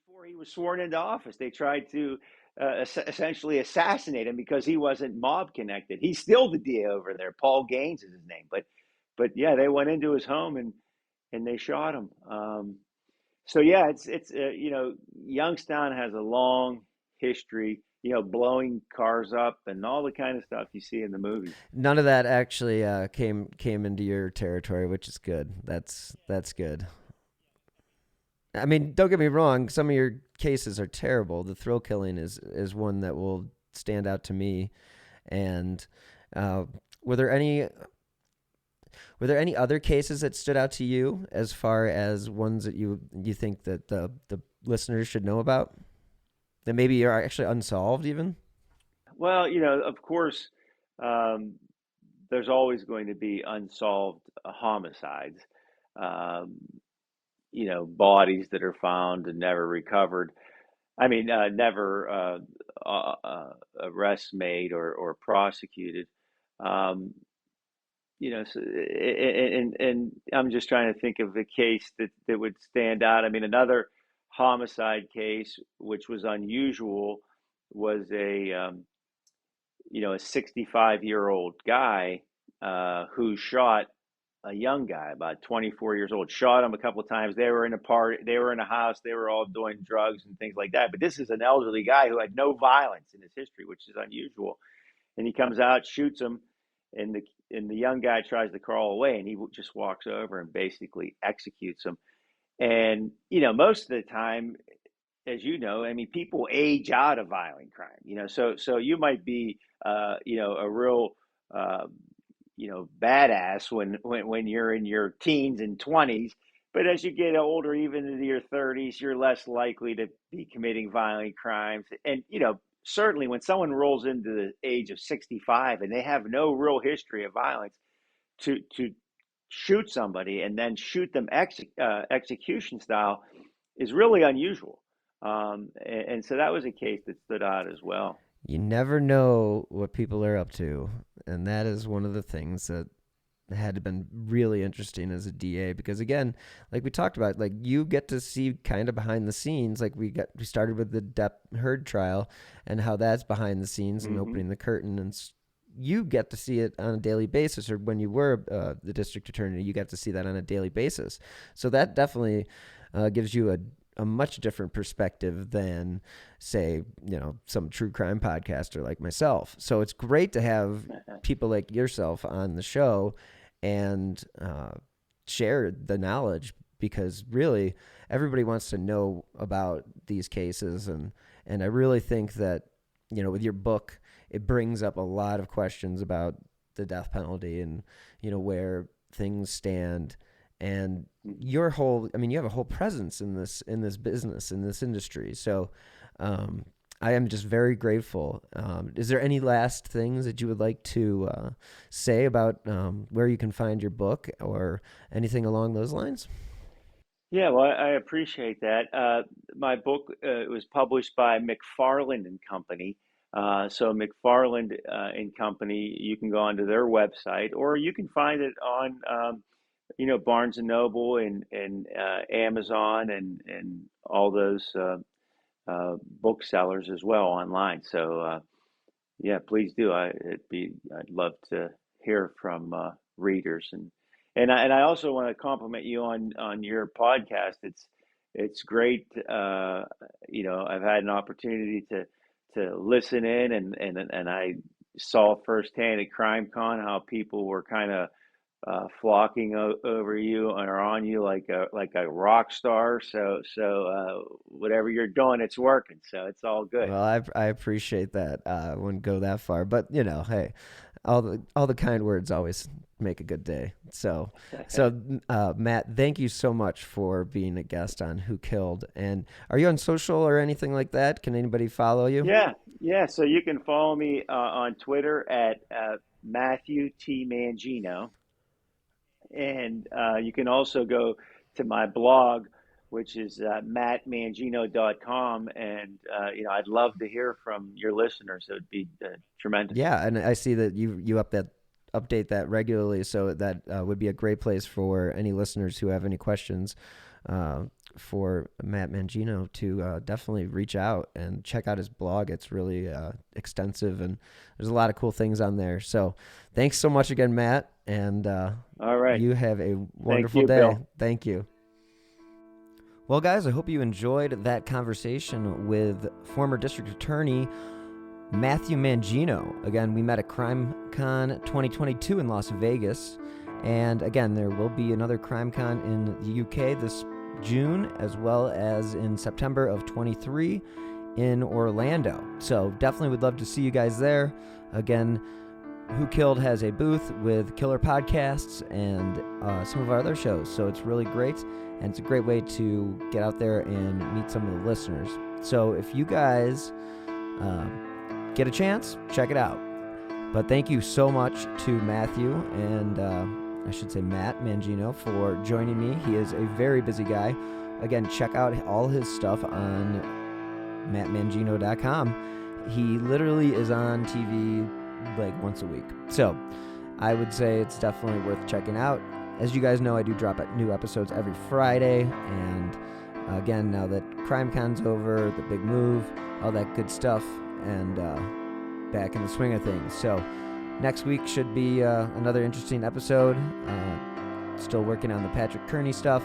before he was sworn into office. They tried to essentially assassinate him because he wasn't mob connected. He's still the DA over there. Paul Gaines is his name. But yeah, they went into his home and they shot him. So yeah, it's Youngstown has a long history, blowing cars up and all the kind of stuff you see in the movie. None of that actually came into your territory, which is good. That's good. I mean, don't get me wrong. Some of your cases are terrible. The thrill killing is one that will stand out to me. And were there any other cases that stood out to you as far as ones that you think that the listeners should know about? That maybe are actually unsolved even? Well, of course, there's always going to be unsolved homicides, bodies that are found and never recovered. I mean, never arrests made or prosecuted. So, and I'm just trying to think of a case that would stand out. I mean, another homicide case, which was unusual, was a 65-year-old guy who shot a young guy, about 24 years old, shot him a couple of times. They were in a party, they were in a house, they were all doing drugs and things like that. But this is an elderly guy who had no violence in his history, which is unusual. And he comes out, shoots him, and the young guy tries to crawl away, and he just walks over and basically executes him. And, most of the time, as you know, I mean, people age out of violent crime, so you might be, a real, badass when you're in your teens and 20s. But as you get older, even into your 30s, you're less likely to be committing violent crimes. And, certainly when someone rolls into the age of 65 and they have no real history of violence, to shoot somebody and then shoot them execution style is really unusual. And so that was a case that stood out as well. You never know what people are up to, and that is one of the things that had to been really interesting as a DA, because again, like we talked about, like you get to see kind of behind the scenes. Like we started with the Depp Heard trial and how that's behind the scenes and opening the curtain, and you get to see it on a daily basis, or when you were the district attorney, you got to see that on a daily basis. So that definitely gives you a much different perspective than, say, some true crime podcaster like myself. So it's great to have people like yourself on the show. and share the knowledge, because really everybody wants to know about these cases. And I really think that, with your book, it brings up a lot of questions about the death penalty and, where things stand. And you have a whole presence in this business, in this industry. So I am just very grateful. Is there any last things that you would like to say about where you can find your book or anything along those lines? Yeah, well, I appreciate that. My book was published by McFarland and Company. So McFarland and Company, you can go onto their website, or you can find it on, Barnes and Noble and Amazon and all those booksellers as well online. So yeah, please do. I'd love to hear from readers, and I also want to compliment you on your podcast. It's great. I've had an opportunity to listen in, and I saw firsthand at CrimeCon how people were kind of flocking over you or on you like a rock star. So whatever you're doing, it's working. So it's all good. Well, I appreciate that. I wouldn't go that far, but hey, all the kind words always make a good day. So Matt, thank you so much for being a guest on Who Killed. And are you on social or anything like that? Can anybody follow you? Yeah. So you can follow me on Twitter at Matthew T. Mangino. And you can also go to my blog, which is mattmangino.com. And, I'd love to hear from your listeners. It would be tremendous. Yeah, and I see that you update that regularly, so that would be a great place for any listeners who have any questions for Matt Mangino to definitely reach out and check out his blog. It's really extensive, and there's a lot of cool things on there. So thanks so much again, Matt. And all right, you have a wonderful day. Bill. Thank you. Well, guys, I hope you enjoyed that conversation with former district attorney Matthew Mangino. Again, we met at CrimeCon 2022 in Las Vegas. And again, there will be another CrimeCon in the UK this June, as well as in September of 23 in Orlando. So definitely would love to see you guys there. Again, Who Killed has a booth with Killer Podcasts and some of our other shows. So it's really great, and it's a great way to get out there and meet some of the listeners. So if you guys get a chance, check it out. But thank you so much to Matthew and I should say Matt Mangino for joining me. He is a very busy guy. Again, check out all his stuff on mattmangino.com. He literally is on TV like once a week. So I would say it's definitely worth checking out. As you guys know, I do drop new episodes every Friday. And again, now that CrimeCon's over, the big move, all that good stuff, and back in the swing of things. So next week should be another interesting episode. Still working on the Patrick Kearney stuff.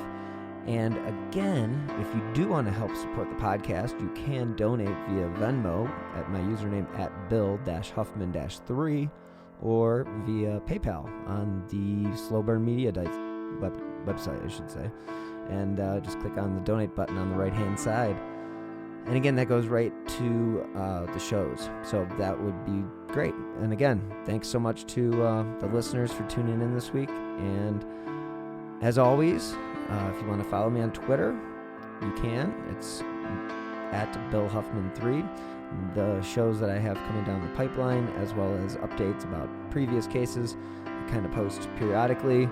And again, if you do want to help support the podcast, you can donate via Venmo at my username at Bill-Huffman-3 or via PayPal on the Slow Burn Media website, I should say. And just click on the donate button on the right-hand side. And again, that goes right to the shows. So that would be great. And again, thanks so much to the listeners for tuning in this week. And as always, if you want to follow me on Twitter, you can. It's at BillHuffman3. The shows that I have coming down the pipeline, as well as updates about previous cases, I kind of post periodically.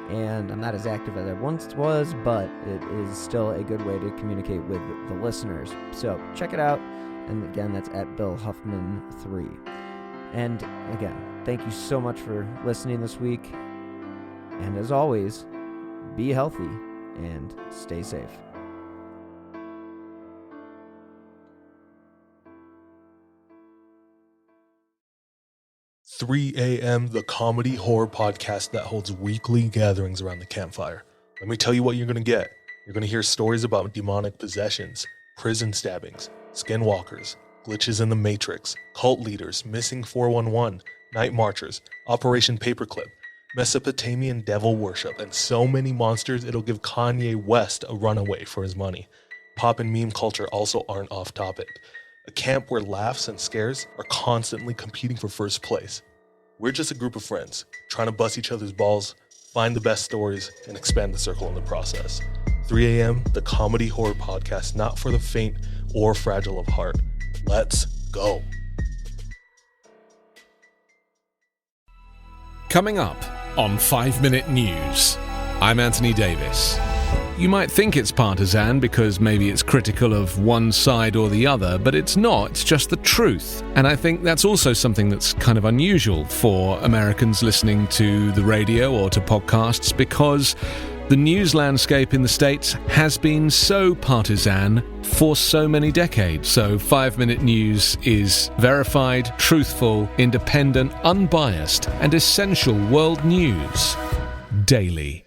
And I'm not as active as I once was, but it is still a good way to communicate with the listeners. So check it out. And again, that's at BillHuffman3. And again, thank you so much for listening this week. And as always, be healthy and stay safe. 3 a.m., the comedy horror podcast that holds weekly gatherings around the campfire. Let me tell you what you're going to get. You're going to hear stories about demonic possessions, prison stabbings, skinwalkers, glitches in the Matrix, cult leaders, missing 411, night marchers, Operation Paperclip, Mesopotamian devil worship, and so many monsters it'll give Kanye West a runaway for his money. Pop and meme culture also aren't off topic. A camp where laughs and scares are constantly competing for first place. We're just a group of friends, trying to bust each other's balls, find the best stories, and expand the circle in the process. 3 a.m., the comedy horror podcast, not for the faint or fragile of heart. Let's go. Coming up on 5 Minute News, I'm Anthony Davis. You might think it's partisan because maybe it's critical of one side or the other, but it's not. It's just the truth. And I think that's also something that's kind of unusual for Americans listening to the radio or to podcasts, because the news landscape in the States has been so partisan for so many decades. So 5 Minute News is verified, truthful, independent, unbiased, and essential world news daily.